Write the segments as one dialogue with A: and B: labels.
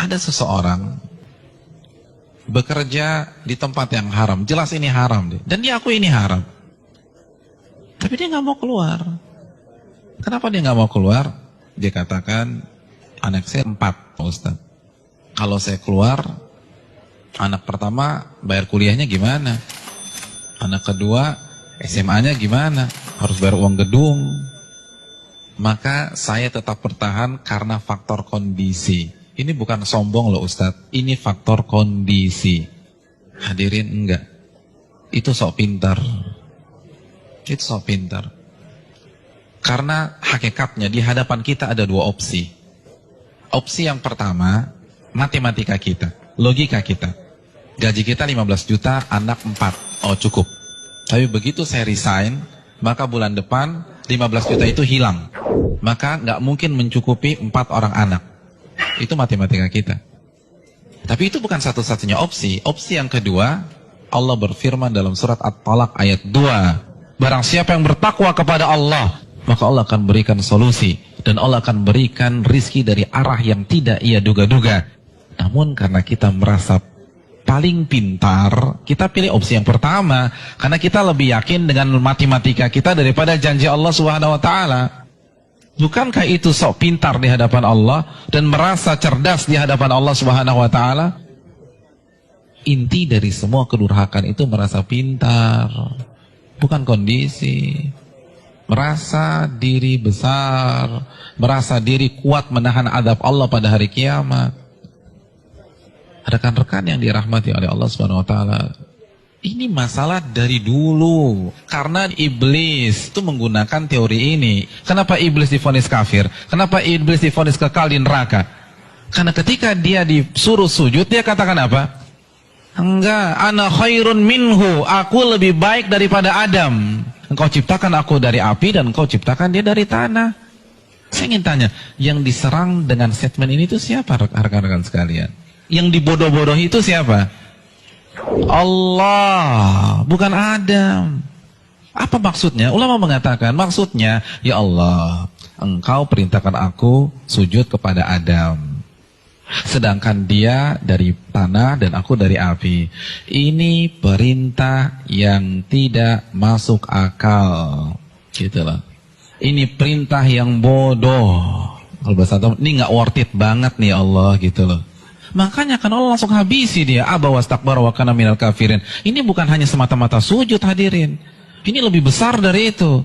A: Ada seseorang bekerja di tempat yang haram, jelas ini haram deh, dan dia akui ini haram, tapi dia nggak mau keluar. Kenapa dia nggak mau keluar? Dia katakan, anak saya 4, Pak Ustaz. Kalau saya keluar, anak pertama bayar kuliahnya gimana? Anak kedua SMA-nya gimana? Harus bayar uang gedung. Maka saya tetap bertahan karena faktor kondisi. Ini bukan sombong loh Ustadz, ini faktor kondisi. Hadirin enggak, itu sok pintar. Itu sok pintar. Karena hakikatnya di hadapan kita ada 2 opsi. Opsi yang pertama, matematika kita, logika kita. Gaji kita 15 juta, anak 4, oh cukup. Tapi begitu saya resign, maka bulan depan 15 juta itu hilang. Maka nggak mungkin mencukupi 4 orang anak. Itu matematika kita. Tapi itu bukan satu-satunya opsi. Opsi yang kedua, Allah berfirman dalam surat At-Talaq ayat 2. Barang siapa yang bertakwa kepada Allah, maka Allah akan berikan solusi. Dan Allah akan berikan rizki dari arah yang tidak ia duga-duga. Namun karena kita merasa paling pintar, kita pilih opsi yang pertama. Karena kita lebih yakin dengan matematika kita daripada janji Allah Subhanahu wa Ta'ala. Bukankah itu sok pintar di hadapan Allah dan merasa cerdas di hadapan Allah Subhanahu wa Ta'ala? Inti dari semua kedurhakaan itu merasa pintar, bukan kondisi. Merasa diri besar, merasa diri kuat menahan azab Allah pada hari kiamat. Rekan-rekan yang dirahmati oleh Allah Subhanahu wa Ta'ala, ini masalah dari dulu. Karena iblis itu menggunakan teori ini. Kenapa iblis divonis kafir? Kenapa iblis divonis kekal di neraka? Karena ketika dia disuruh sujud, dia katakan apa? Enggak, ana khairun minhu, aku lebih baik daripada Adam. Engkau ciptakan aku dari api dan engkau ciptakan dia dari tanah. Saya ingin tanya, yang diserang dengan statement ini itu siapa rekan-rekan sekalian? Yang dibodoh-bodohi itu siapa? Allah, bukan Adam. Apa maksudnya? Ulama mengatakan maksudnya, ya Allah, engkau perintahkan aku sujud kepada Adam, sedangkan dia dari tanah dan aku dari api. Ini perintah yang tidak masuk akal, gitulah. Ini perintah yang bodoh. Kalau bahasa Arab, ini nggak worth it banget nih Allah, gitu loh. Makanya kan Allah langsung habisi dia. Aba wastakbara wa kana minal kafirin. Ini bukan hanya semata-mata sujud, hadirin. Ini lebih besar dari itu.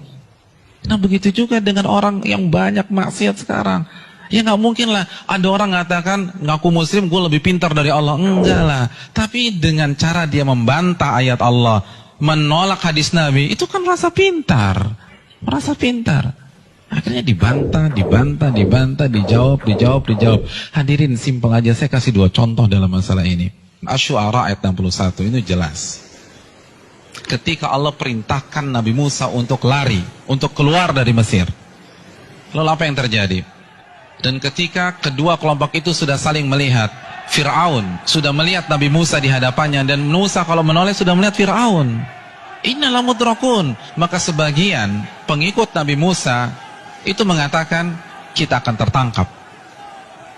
A: Nah begitu juga dengan orang yang banyak maksiat sekarang. Ya nggak mungkin lah ada orang mengatakan ngaku muslim gue lebih pintar dari Allah. Enggak lah. Tapi dengan cara dia membantah ayat Allah, menolak hadis Nabi, itu kan rasa pintar. Merasa pintar. Akhirnya dijawab. Hadirin, simpel aja, saya kasih 2 contoh dalam masalah ini. Asy-Syu'ara ayat 61 ini jelas. Ketika Allah perintahkan Nabi Musa untuk lari, untuk keluar dari Mesir. Lalu apa yang terjadi? Dan ketika kedua kelompok itu sudah saling melihat, Fir'aun sudah melihat Nabi Musa di hadapannya, dan Musa kalau menoleh sudah melihat Fir'aun. Innalam mudrakun. Maka sebagian pengikut Nabi Musa itu mengatakan kita akan tertangkap.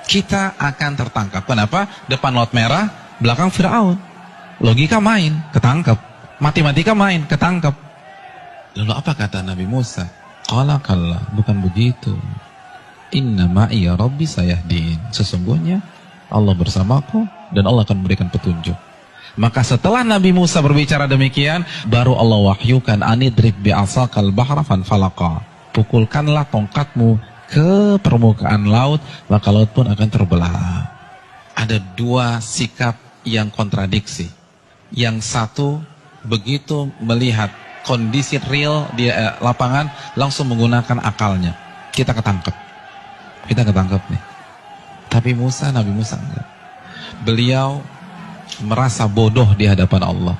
A: Kita akan tertangkap. Kenapa? Depan laut merah, belakang Fir'aun. Logika main, ketangkap. Matematika main, ketangkap. Lalu apa kata Nabi Musa? Qala kalla, bukan begitu. Inna ma'iya rabbi sayahdin. Sesungguhnya Allah bersamaku dan Allah akan memberikan petunjuk. Maka setelah Nabi Musa berbicara demikian, baru Allah wahyukan anidrib bi'asakal bahra fanfalaqa. Pukulkanlah tongkatmu ke permukaan laut, maka laut pun akan terbelah. Ada 2 sikap yang kontradiksi. Yang satu begitu melihat kondisi real di lapangan, langsung menggunakan akalnya. Kita ketangkep nih. Tapi Nabi Musa enggak. Beliau merasa bodoh di hadapan Allah.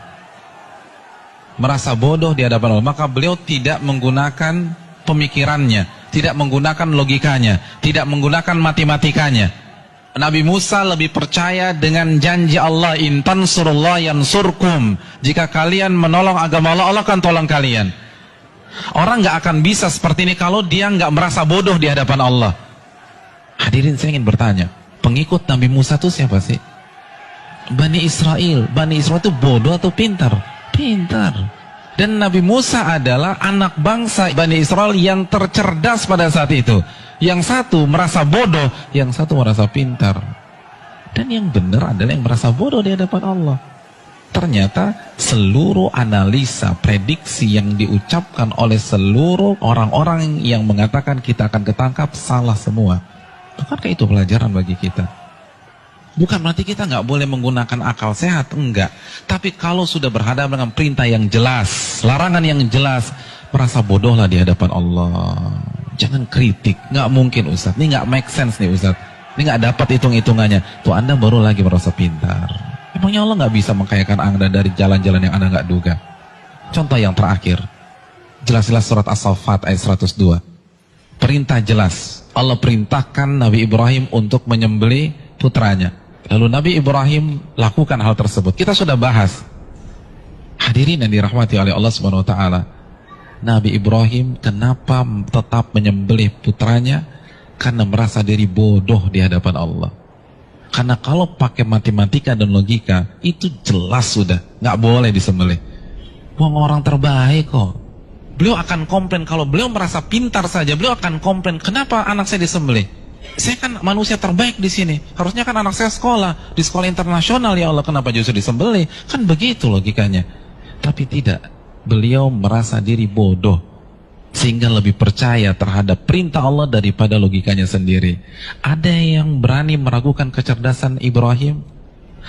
A: Maka beliau tidak menggunakan pemikirannya, tidak menggunakan logikanya, tidak menggunakan matematikanya. Nabi Musa lebih percaya dengan janji Allah, in tansurullah yansurkum. Jika kalian menolong agama Allah, Allah akan tolong kalian. Orang nggak akan bisa seperti ini kalau dia nggak merasa bodoh di hadapan Allah. Hadirin, saya ingin bertanya, Pengikut Nabi Musa itu siapa sih? Bani Israel. Bani Israel itu bodoh atau pintar? Pintar. Dan Nabi Musa adalah anak bangsa Bani Israel yang tercerdas pada saat itu. Yang satu merasa bodoh, yang satu merasa pintar. Dan yang benar adalah yang merasa bodoh di hadapan Allah. Ternyata seluruh analisa, prediksi yang diucapkan oleh seluruh orang-orang yang mengatakan kita akan ketangkap salah semua. Bukankah itu pelajaran bagi kita? Bukan berarti kita nggak boleh menggunakan akal sehat, enggak. Tapi kalau sudah berhadapan dengan perintah yang jelas, larangan yang jelas, merasa bodohlah di hadapan Allah. Jangan kritik, nggak mungkin Ustaz. Ini nggak make sense nih Ustaz. Ini nggak dapat hitung-hitungannya. Tuh Anda baru lagi merasa pintar. Emangnya Allah nggak bisa mengkayakan Anda dari jalan-jalan yang Anda nggak duga? Contoh yang terakhir, jelas-jelas surat As-Saffat ayat 102. Perintah jelas. Allah perintahkan Nabi Ibrahim untuk menyembelih putranya. Lalu Nabi Ibrahim lakukan hal tersebut. Kita sudah bahas. Hadirin yang dirahmati oleh Allah Subhanahu wa taala. Nabi Ibrahim kenapa tetap menyembelih putranya? Karena merasa diri bodoh di hadapan Allah. Karena kalau pakai matematika dan logika, itu jelas sudah nggak boleh disembelih. Wong orang terbaik kok. Beliau akan komplain kalau beliau merasa pintar saja, beliau akan komplain, kenapa anak saya disembelih? Saya kan manusia terbaik di sini. Harusnya kan anak saya sekolah di sekolah internasional, ya Allah, kenapa justru disembelih? Kan begitu logikanya. Tapi tidak. Beliau merasa diri bodoh sehingga lebih percaya terhadap perintah Allah daripada logikanya sendiri. Ada yang berani meragukan kecerdasan Ibrahim?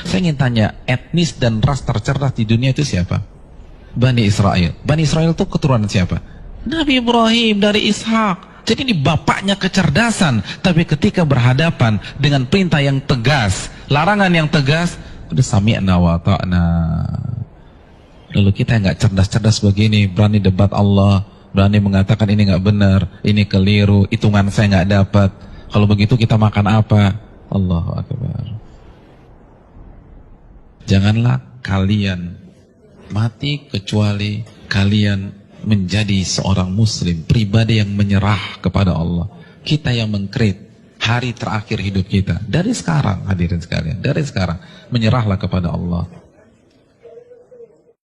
A: Saya ingin tanya, etnis dan ras tercerdas di dunia itu siapa? Bani Israel. Bani Israel itu keturunan siapa? Nabi Ibrahim dari Ishak. Jadi ini bapaknya kecerdasan. Tapi ketika berhadapan dengan perintah yang tegas, larangan yang tegas, udah sami'na wa ta'na. Lalu kita yang gak cerdas-cerdas begini, berani debat Allah, berani mengatakan ini nggak benar, ini keliru, hitungan saya nggak dapat. Kalau begitu kita makan apa? Allahu Akbar. Janganlah kalian mati kecuali kalian menjadi seorang muslim, pribadi yang menyerah kepada Allah. Kita yang mengkrit hari terakhir hidup kita. Dari sekarang, hadirin sekalian, dari sekarang menyerahlah kepada Allah.